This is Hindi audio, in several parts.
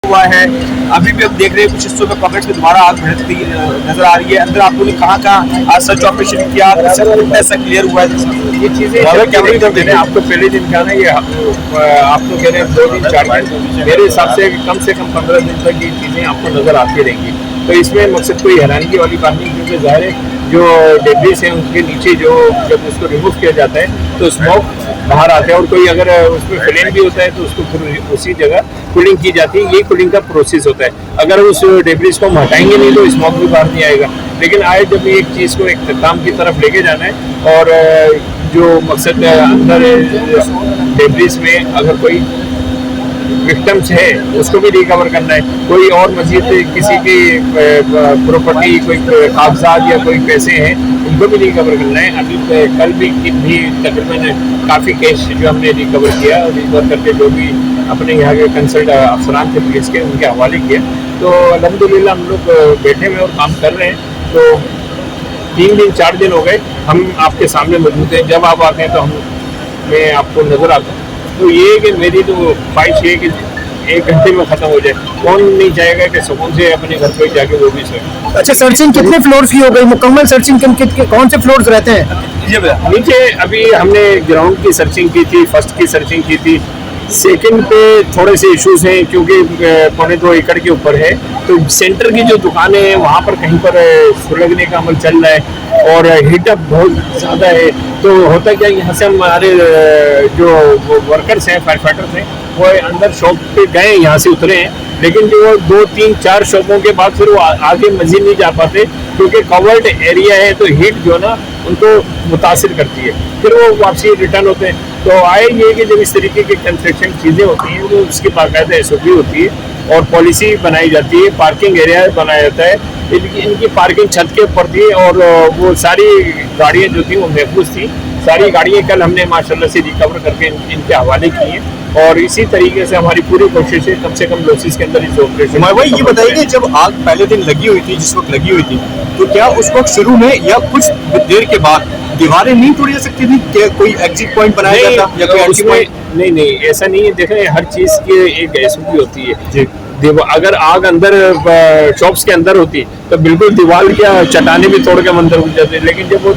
हुआ है। अभी भी हम देख रहे हैं कुछ हिस्सों में कवरेज में दोबारा आग भड़कती नजर आ रही है। अंदर आप लोगों ने कहाँ सर्च ऑपरेशन किया, ऐसा क्लियर हुआ है? ये चीजें मैंने आपको पहले दिन कहा ना, ये आप तो कह रहे हैं 2 दिन 4 दिन, मेरे हिसाब से कम 15 दिन तक ये चीजें आपको नजर आती रहेंगी। तो इसमें मकसद कोई हैरानी वाली बात नहीं, क्योंकि जाहिर है जो डेब्रिस है उसके नीचे जो जब उसको रिमूव किया जाता है तो स्मोक बाहर आता है, और कोई अगर उसमें फ्लेम भी होता है तो उसको फिर उसी जगह कूलिंग की जाती है। ये कूलिंग का प्रोसेस होता है। अगर उस डेब्रिस को हम हटाएंगे नहीं तो स्मोक भी बाहर नहीं आएगा। लेकिन आए जब एक चीज़ को एक काम की तरफ लेके जाना है, और जो मकसद अंदर डेब्रिस में अगर कोई विक्टिम्स है उसको भी रिकवर करना है, कोई और मजीद किसी की प्रॉपर्टी, कोई कागजात या कोई पैसे हैं उनको भी रिकवर करना है। अभी कल भी तकरीबन काफ़ी कैश जो हमने रिकवर किया, रिकवर करके जो भी अपने यहाँ के कंसल्ट अफसरान थे पुलिस के, उनके हवाले किया। तो अल्हम्दुलिल्लाह हम लोग बैठे हुए और काम कर रहे हैं। तो 3 दिन 4 दिन हो गए हम आपके सामने मौजूद हैं। जब आप आते हैं तो मैं आपको नज़र आता हूँ। तो ये कि मेरी तो ख्वाहिश है कि 1 घंटे में ख़त्म हो जाए। कौन नहीं चाहेगा कि सुकून से अपने घर पे जाके वो भी सोए। अच्छा, सर्चिंग कितने फ्लोर्स की हो गई? मुकम्मल सर्चिंग कौन से फ्लोर्स रहते हैं? नीचे अभी हमने ग्राउंड की सर्चिंग की थी, फर्स्ट की सर्चिंग की थी, सेकंड पे थोड़े से इश्यूज हैं क्योंकि 2.25 एकड़ के ऊपर है। तो सेंटर की जो दुकानें हैं वहाँ पर कहीं पर सुलगने का अमल चल रहा है और हीटअप बहुत ज़्यादा है। तो होता क्या, यहाँ से हमारे जो वर्कर्स हैं, फायर फाइटर्स हैं, वो अंदर शॉप पे गए, यहाँ से उतरे हैं, लेकिन जो 2, 3, 4 शॉपों के बाद फिर वो आगे मजीद नहीं जा पाते क्योंकि कवर्ड एरिया है। तो हीट जो ना उनको मुतासिर करती है, फिर वो वापसी रिटर्न होते हैं। तो आए ये कि जब इस तरीके की कंस्ट्रक्शन चीज़ें होती हैं तो उसकी बाकायदा SOP होती है और पॉलिसी बनाई जाती है, पार्किंग एरिया बनाया जाता है। इनकी पार्किंग छत के ऊपर थी और वो सारी गाड़ियाँ जो थी वो महफूज थी। सारी गाड़ियाँ कल हमने माशाल्लाह से रिकवर करके इनके हवाले की हैं और इसी तरीके से हमारी पूरी कोशिश है कम से कम लॉसेस के अंदर इस ऑपरेशन। भाई ये बताइए कि जब आग पहले दिन लगी हुई थी, जिस वक्त लगी हुई थी, तो क्या उस वक्त शुरू में या कुछ देर के बाद दीवारें नहीं तोड़ी जा सकती थी? क्या कोई एग्जिट पॉइंट बनाया जाता या कोई एंट्री पॉइंट? नहीं, ऐसा नहीं है। देखें, हर चीज़ की एक SOP होती है। अगर आग अंदर शॉप्स के अंदर होती तो बिल्कुल दीवार या चट्टाने भी तोड़ के अंदर घुस जाते, लेकिन जब वो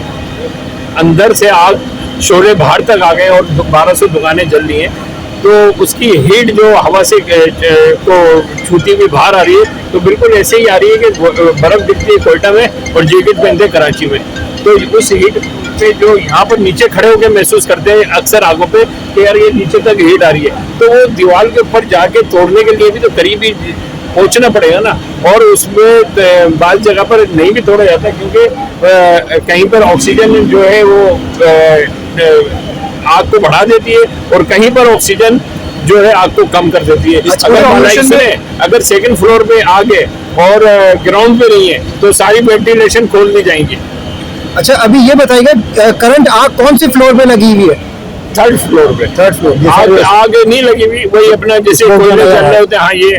अंदर से आग शोरे बाहर तक आ गए और 1200 दुकानें जल रही हैं तो उसकी हीट जो हवा से को छूती हुई बाहर आ रही है, तो बिल्कुल ऐसे ही आ रही है कि बर्फ दिखती है कोयटा में और जैकेट पहनते हैं कराची में। तो उस हीट पे जो यहाँ पर नीचे खड़े होकर महसूस करते हैं अक्सर आगों पे कि यार ये नीचे तक हीट आ रही है, तो वो दीवार के ऊपर जाके तोड़ने के लिए भी तो करीब ही पहुँचना पड़ेगा ना। और उसमें बाल जगह पर नहीं भी तोड़ा जाता क्योंकि कहीं पर ऑक्सीजन जो है वो आग को बढ़ा देती है और कहीं पर ऑक्सीजन जो है आग को कम कर देती है। अगर 2nd फ्लोर पे आग है और ग्राउंड पे नहीं है तो सारी वेंटिलेशन खोल दी जाएंगी। अच्छा, अभी ये बताइएगा करंट आग कौन से फ्लोर पे लगी हुई है? 3rd फ्लोर पे। 3rd floor. आग नहीं लगी हुई, वही अपना जैसे कोयले चल रहे होते हैं। हाँ, ये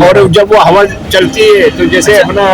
और जब वो हवा चलती है तो जैसे अपना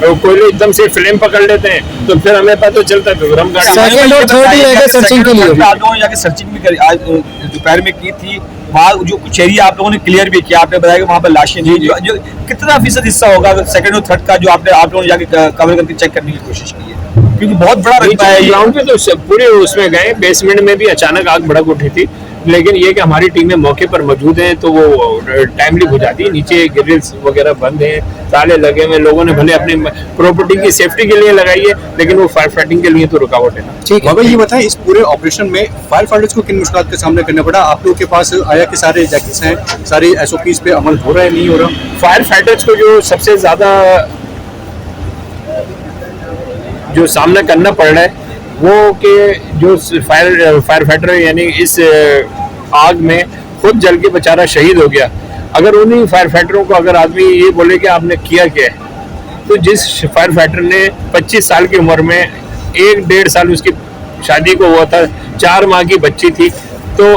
कोयले एकदम से फ्लेम पकड़ लेते हैं तो फिर हमें पता चलता है, तो हम गाड़ी सर्चिंग के लिए आप लोगों ने जाके सर्चिंग भी करी, आज दोपहर में की थी। वहाँ जो कुछ एरिया आप लोगों ने क्लियर भी किया, आपने बताया कि वहाँ पर लाशें नहीं, जो कितना फीसद हिस्सा होगा 2nd और 3rd का जो आप लोगों ने जाके कवर करके चेक करने की कोशिश की है? क्योंकि बहुत बड़ा रकबा है। ग्राउंड पे तो पूरे उसमें गए, बेसमेंट में भी अचानक आग भड़क उठी थी, लेकिन ये कि हमारी टीमें मौके पर मौजूद हैं तो वो टाइमली बुझाती है। नीचे ग्रिल्स वगैरह बंद हैं, ताले लगे हुए, लोगों ने भले अपनी प्रॉपर्टी की सेफ्टी के लिए लगाई है लेकिन वो फायर फाइटिंग के लिए तो रुकावट है ना। ठीक है, ये बताएं इस पूरे ऑपरेशन में फायर फाइटर्स को किन मुश्किलात का सामना करना पड़ा? आप लोगों के पास आया कि सारे जैकेट्स हैं, सारे SOPs पे अमल हो रहा है, नहीं हो रहा? फायर फाइटर्स को जो सबसे ज्यादा जो सामना करना पड़ रहा है वो कि जो फायर फाइटर यानी इस आग में खुद जल के बेचारा शहीद हो गया। अगर उन्हीं फायर फाइटरों को अगर आदमी ये बोले कि आपने किया क्या है, तो जिस फायर फाइटर ने 25 साल की उम्र में 1-1.5 साल उसकी शादी को हुआ था, 4 माह की बच्ची थी, तो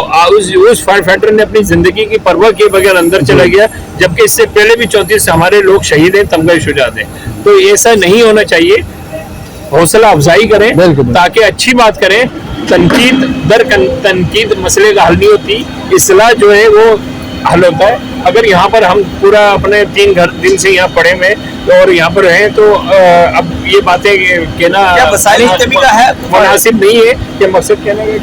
उस फायर फाइटर ने अपनी जिंदगी की परवाह किए बगैर अंदर चला गया, जबकि इससे पहले भी 34 हमारे लोग शहीद हैं, तमगा शुजात हैं। तो ऐसा नहीं होना चाहिए। हौसला अफजाई करें ताकि अच्छी बात करें। तनकीद मसले का हल नहीं होती, इस्लाह जो है वो हल होता है। अगर यहाँ पर हम पूरा अपने 3 दिन से यहाँ पड़े हुए और यहाँ पर हैं तो अब ये बातें कहना क्या वसाइल की कमी का है? मुनासिब नहीं है कि मकसद कहने का